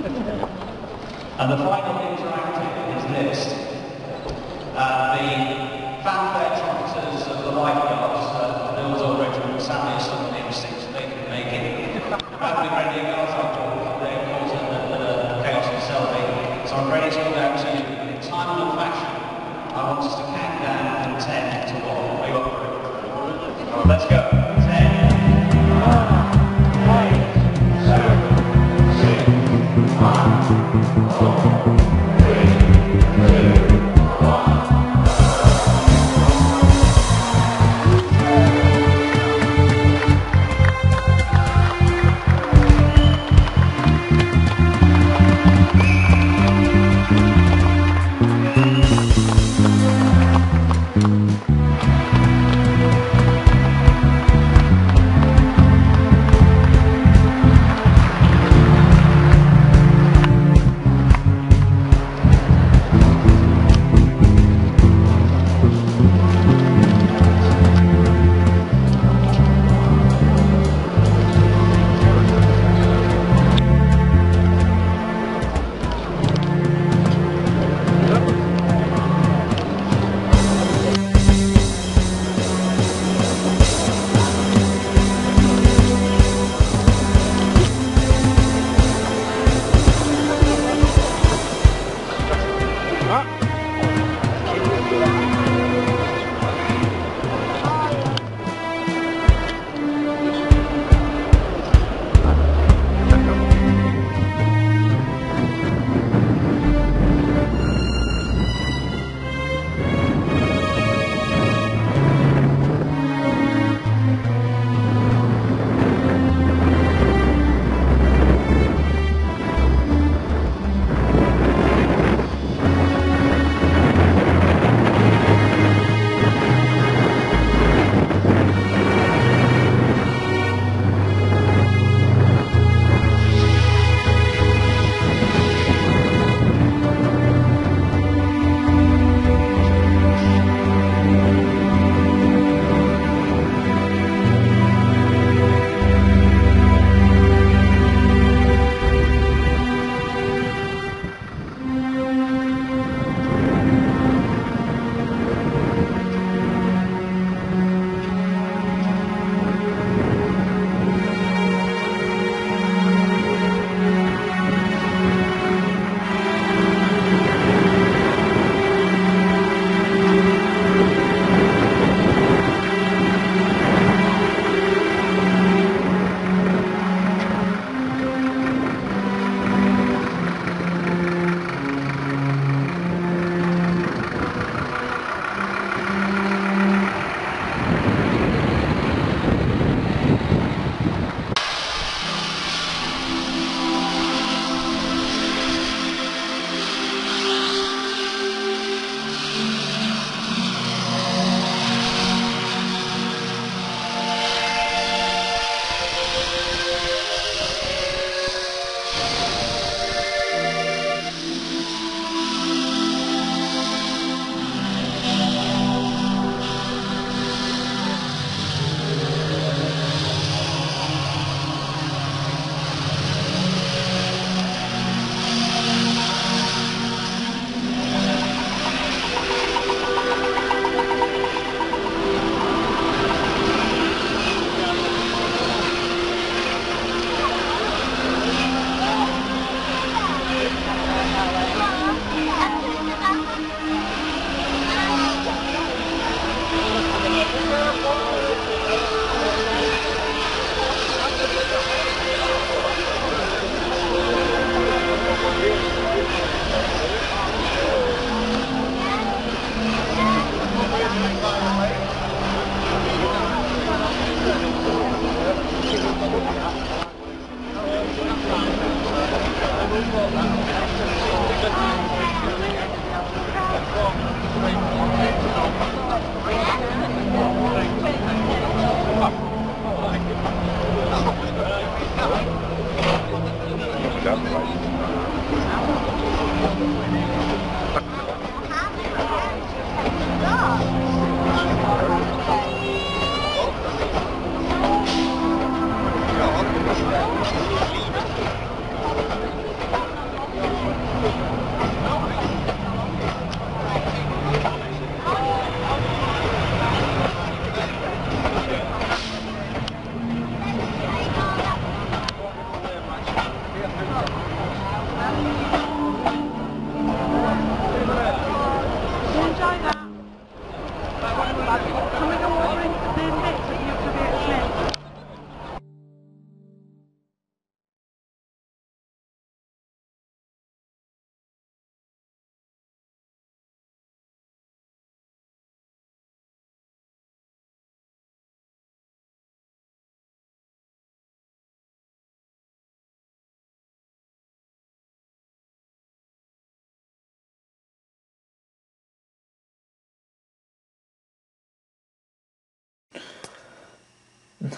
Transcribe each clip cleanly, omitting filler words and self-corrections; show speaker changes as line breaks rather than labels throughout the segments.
And the final interactive is this. The fanfare trumpeters of the lifeguards, the Bill's old regiment, sadly is suddenly in 6, they can make it. Badly ready girls, I've got their causing chaos in Selby. So I'm ready to go out to you. In time and fashion, I want us to count down from 10 to 1. Are you up for it? Let's go. 10, 9, 8, 7, 6, 5, 4, 3, 2, 1.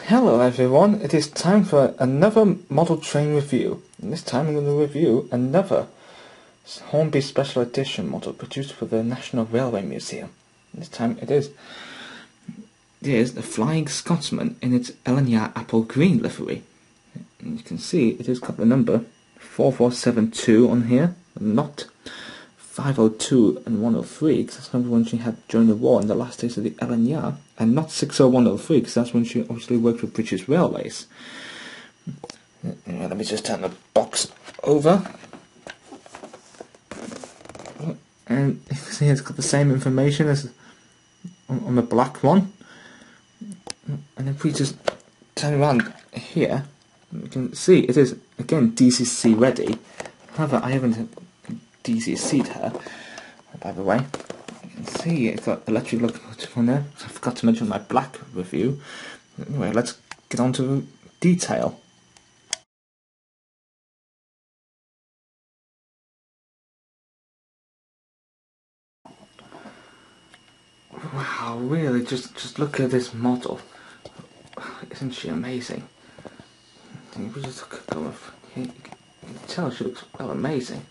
Hello everyone, it is time for another model train review. And this time I'm going to review another Hornby Special Edition model produced for the National Railway Museum. And this time it is the Flying Scotsman in its LNER Apple Green Livery. And you can see it has got the number 4472 on here, not 502 and 103, because that's the one she had during the war in the last days of the LNER, and not 60103, because that's when she obviously worked with British Railways. Let me just turn the box over. And you can see it's got the same information as on the black one. And if we just turn around here, you can see it is again DCC ready. However, I haven't DCC'd her, by the way. You can see it's got electric locomotive on there. I forgot to mention my black review. Anyway, let's get on to the detail. Wow, really, just look at this model. Isn't she amazing? If we just look at her, you can tell she looks well amazing.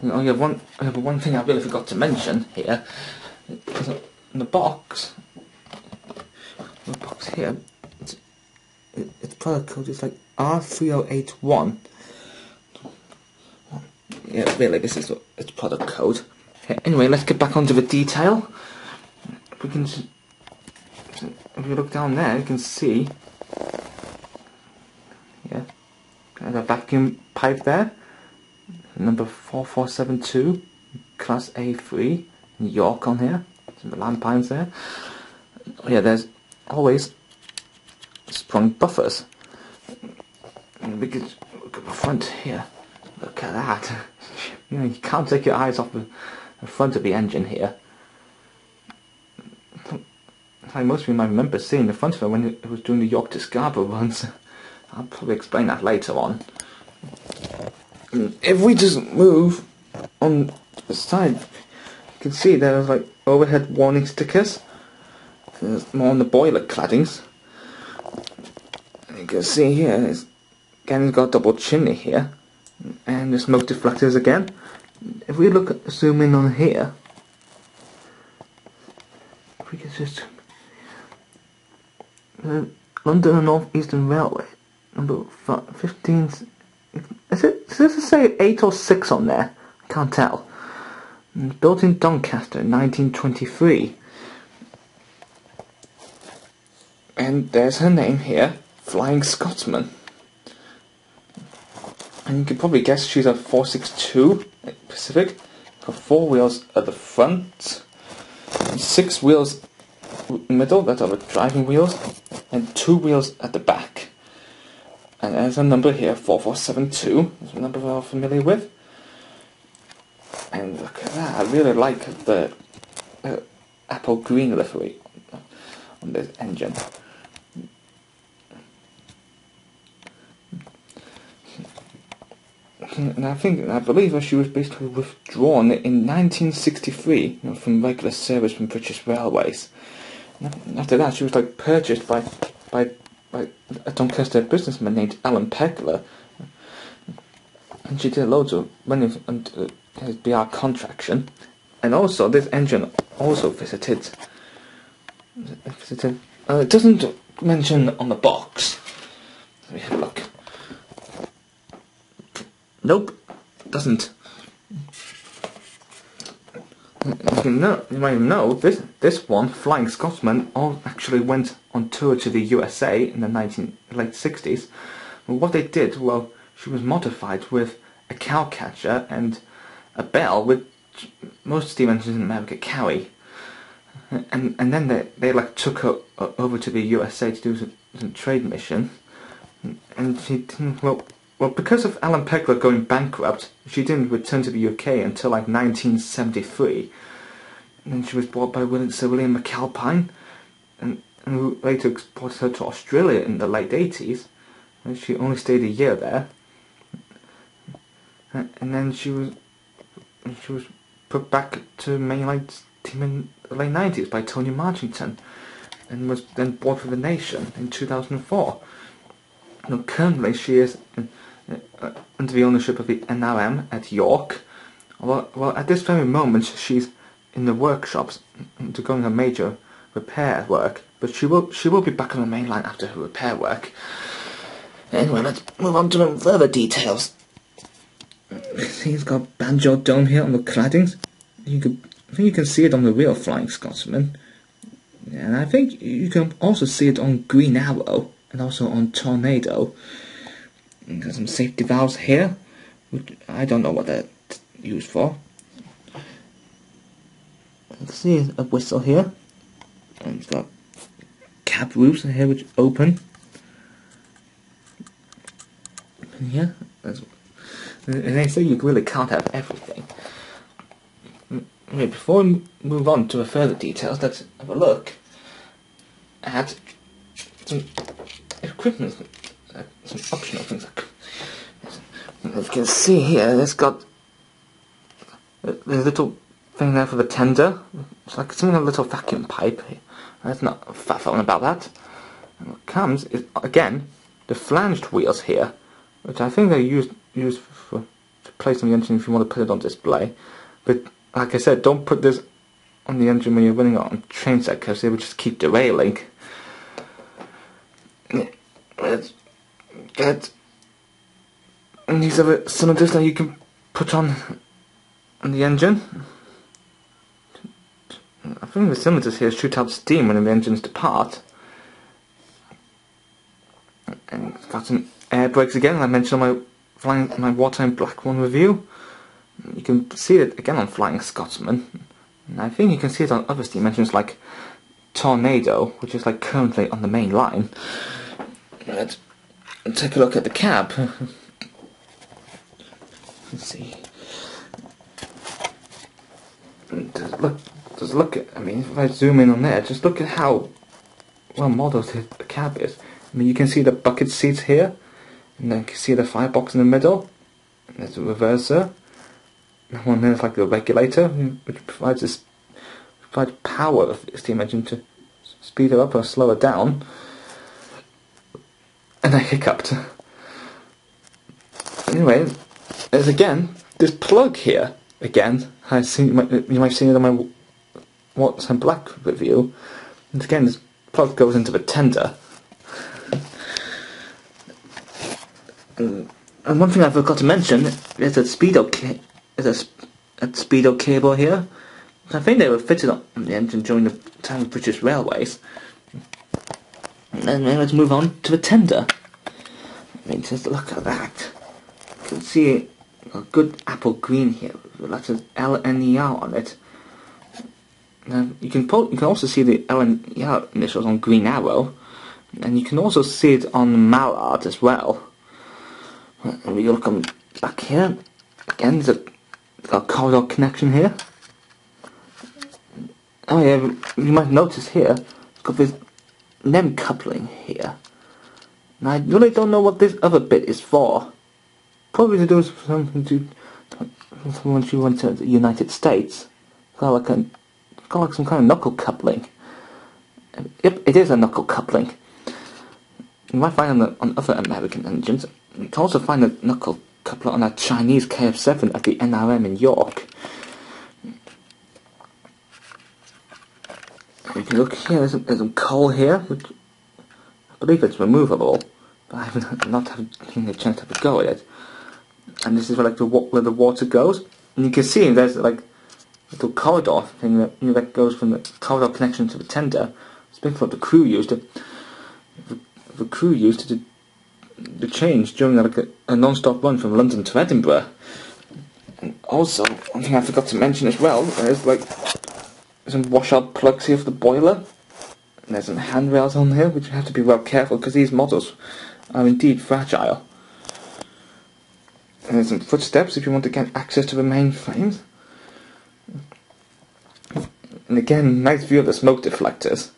Oh yeah, one thing I really forgot to mention here is in the box here, its product code is like R3081. Yeah, really, this is its product code. Anyway, let's get back onto the detail. If you look down there, you can see, yeah, the vacuum pipe there. Number 4472, Class A3, New York on here. Some landpines there. Oh yeah, there's always sprung buffers. And we could look at the front here. Look at that. You know, you can't take your eyes off the front of the engine here. Like most of you might remember seeing the front of it when it was doing the York to Scarborough runs. I'll probably explain that later on. If we just move on the side, you can see there's like overhead warning stickers. There's more on the boiler claddings. You can see here, it's got a double chimney here, and the smoke deflectors again. If we zoom in on here, if we can just London and North Eastern Railway, number 15. Does it say 8 or 6 on there? I can't tell. Built in Doncaster, 1923. And there's her name here, Flying Scotsman. And you can probably guess she's a 462 Pacific. Got 4 wheels at the front, and 6 wheels in the middle, that are the driving wheels, and 2 wheels at the back. And there's a number here, 4472. That's a number we're all familiar with. And look at that, I really like the Apple Green Livery on this engine. And I believe that she was basically withdrawn in 1963, from regular service from British Railways. And after that, she was like purchased by a Doncaster businessman named Alan Pegler, and she did loads of running under his BR contraction. And also, this engine also visited. It doesn't mention on the box. Let me have a look. Nope, doesn't. You might know this one, Flying Scotsman, actually went on tour to the USA in the late 60s. And what they did, well, she was modified with a cow catcher and a bell, which most steam engines in America carry. And then they like took her over to the USA to do some trade mission. And she didn't, well, because of Alan Pegler going bankrupt, she didn't return to the UK until like 1973. And then she was bought by Sir William McAlpine, and later exported her to Australia in the late 80s. And she only stayed a year there. And then she was put back to mainline team in the late 90s by Tony Marchington. and was then bought for the nation in 2004. Now, currently she is under the ownership of the NRM at York. Well, at this very moment she's in the workshops undergoing a major repair work, but she will be back on the main line after her repair work. Anyway, let's move on to some further details. See, it's got a banjo dome here on the claddings. I think you can see it on the real Flying Scotsman, and I think you can also see it on Green Arrow and also on Tornado. And there's some safety valves here, which I don't know what they're used for. You can see a whistle here, and it's got cab roofs here which open. And here, and they say you really can't have everything. Before we move on to the further details, let's have a look at some equipment, some optional things. As you can see here, it's got a little thing there for the tender. It's like some kind of little vacuum pipe. There's not a faff on about that. And what comes is, again, the flanged wheels here, which I think they used to place on the engine if you want to put it on display. But like I said, don't put this on the engine when you're running on train set, because they would just keep derailing. Let's get, and these are the cylinders that you can put on the engine. I think the cylinders here shoot out steam when the engines depart. And it's got some air brakes again, I mentioned on my wartime Black One review. You can see it again on Flying Scotsman, and I think you can see it on other steam engines like Tornado, which is like currently on the main line. Let's take a look at the cab. Let's see. Just look at, I mean, if I zoom in on there, just look at how well modeled the cab is. I mean, you can see the bucket seats here, and then you can see the firebox in the middle, and there's a reverser. And one there's like the regulator, which provides power of the steam engine to speed her up or slow her down. And I hiccuped. Anyway, there's again this plug here. Again, you might have seen it on my What's in Black review. And again, this plug goes into the tender. And one thing I forgot to mention is a speedo cable here. I think they were fitted on the engine during the time of British Railways. And then let's move on to the tender. I mean, just look at that. You can see a good apple green here with lots of LNER on it. Now, you can also see the LNER initials on Green Arrow, and you can also see it on Mallard as well. And we look on back here. Again, there's a corridor connection here. Oh yeah, you might notice here, it's got this Lem Coupling here. Now I really don't know what this other bit is for. Probably to do with something to when she went to the United States. It's got like some kind of knuckle coupling. Yep, it is a knuckle coupling. You might find it on other American engines. You can also find a knuckle coupler on a Chinese KF7 at the NRM in York. You can look here, there's some coal here, which I believe it's removable, but I haven't not had a chance to have a go at it. And this is where, like, where the water goes, and you can see there's like a little corridor thing that that goes from the corridor connection to the tender. It's basically what the crew used to. The crew used to the change during like a non-stop run from London to Edinburgh. And also, one thing I forgot to mention as well is like some washout plugs here for the boiler. And there's some handrails on here, which you have to be well careful because these models are indeed fragile. And there's some footsteps if you want to get access to the main frames. And again, nice view of the smoke deflectors.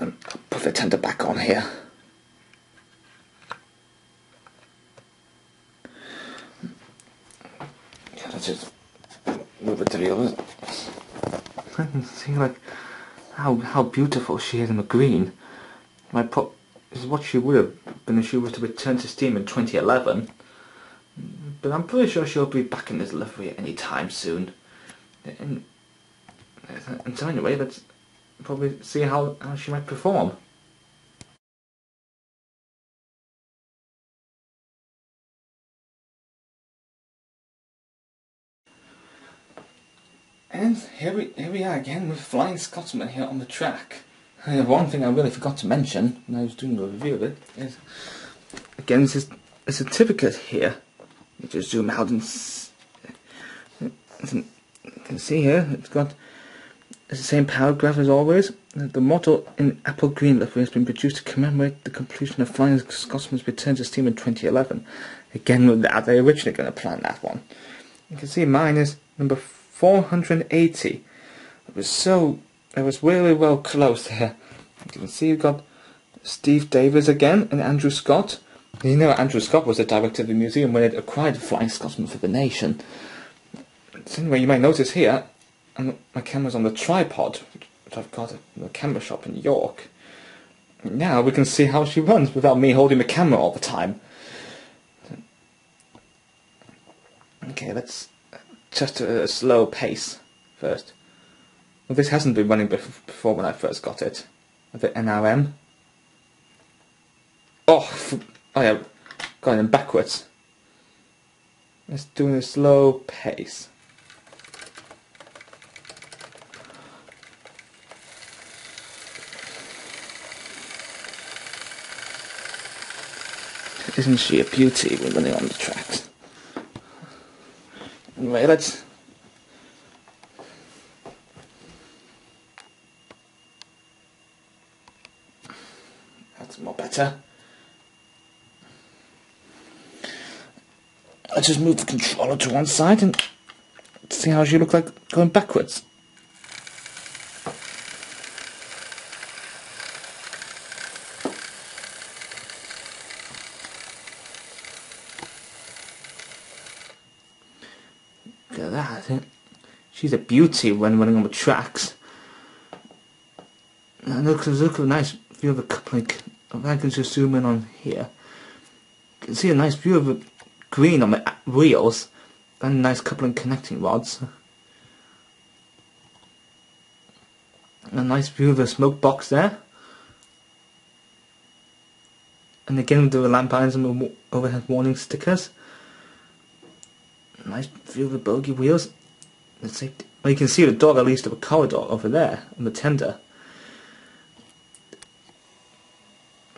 I'll put the tender back on here. Yeah, let's just move it to the other. I can see like how beautiful she is in the green. This is what she would have been if she was to return to steam in 2011. But I'm pretty sure she'll be back in this livery any time soon. And so anyway, let's probably see how she might perform. And here we are again with Flying Scotsman here on the track. One thing I really forgot to mention when I was doing the review of it is, again, this is a certificate here. Let me just zoom out and you can see here, it's got the same paragraph as always. The motto in Apple Green Livery has been produced to commemorate the completion of Flying Scotsman's return to steam in 2011. Again with that, they originally going to plan that one. You can see mine is number 480. It was really well close here. You can see you've got Steve Davis again and Andrew Scott. You know Andrew Scott was the director of the museum when it acquired Flying Scotsman for the nation. So anyway, you might notice here, my camera's on the tripod, which I've got at the camera shop in York. Now we can see how she runs without me holding the camera all the time. Okay, let's just a slow pace first. Well, this hasn't been running before when I first got it. The NRM. Oh yeah, going in backwards. Let's do a slow pace. Isn't she a beauty when running on the tracks? Anyway, that's more better. Let's just move the controller to one side and see how she looks like going backwards. Look at that. She's a beauty when running on the tracks. And look at a nice view of the coupling. I can just zoom in on here. You can see a nice view of the green on the wheels and a nice coupling connecting rods. And a nice view of the smoke box there. And again with the lamp irons and the overhead warning stickers. Nice view of the bogie wheels. Well, you can see the door at least of a corridor over there on the tender.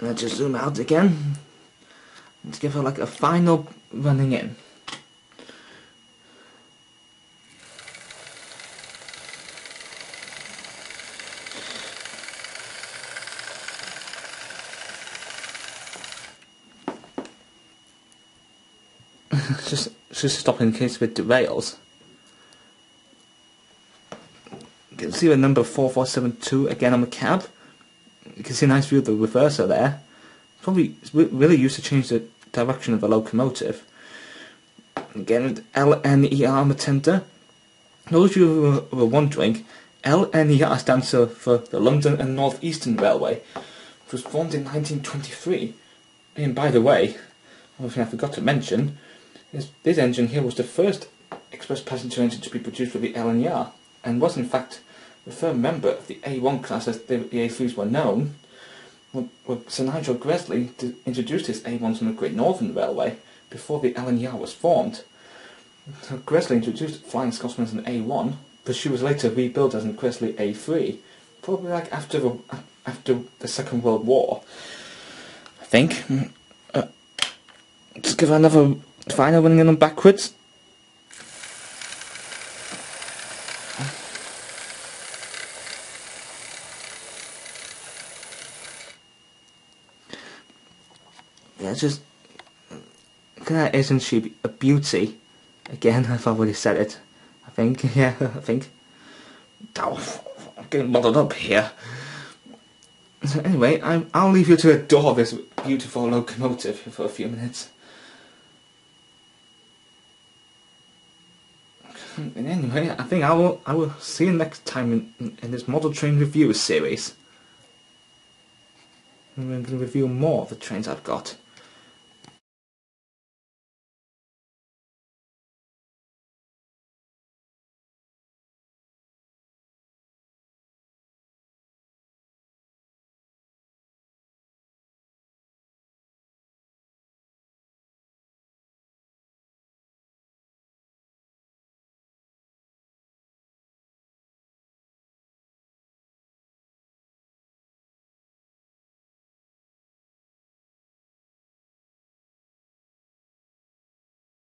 Let's just zoom out again. Let's give her like a final running in. just stop in case it derails. You can see the number 4472 again on the cab. You can see a nice view of the reverser there. Probably really used to change the direction of the locomotive. Again with LNER on the tender. Those of you who were wondering, LNER stands for the London and North Eastern Railway, which was formed in 1923. And by the way, one thing I forgot to mention is this engine here was the first express passenger engine to be produced for the LNER, and was in fact the third member of the A1 class as the A3s were known. Sir Nigel Gresley introduced his A1s on the Great Northern Railway before the LNER was formed. So Gresley introduced Flying Scotsman as an A1, but she was later rebuilt as a Gresley A3, probably like after the Second World War, I think. Let's give her another final running in them backwards. Yeah, just isn't she a beauty? Again, I've already said it. I think, yeah, I think. Oh, I'm getting muddled up here. So anyway, I'll leave you to adore this beautiful locomotive for a few minutes. And anyway, I think I will see you next time in this model train review series. I'm going to review more of the trains I've got.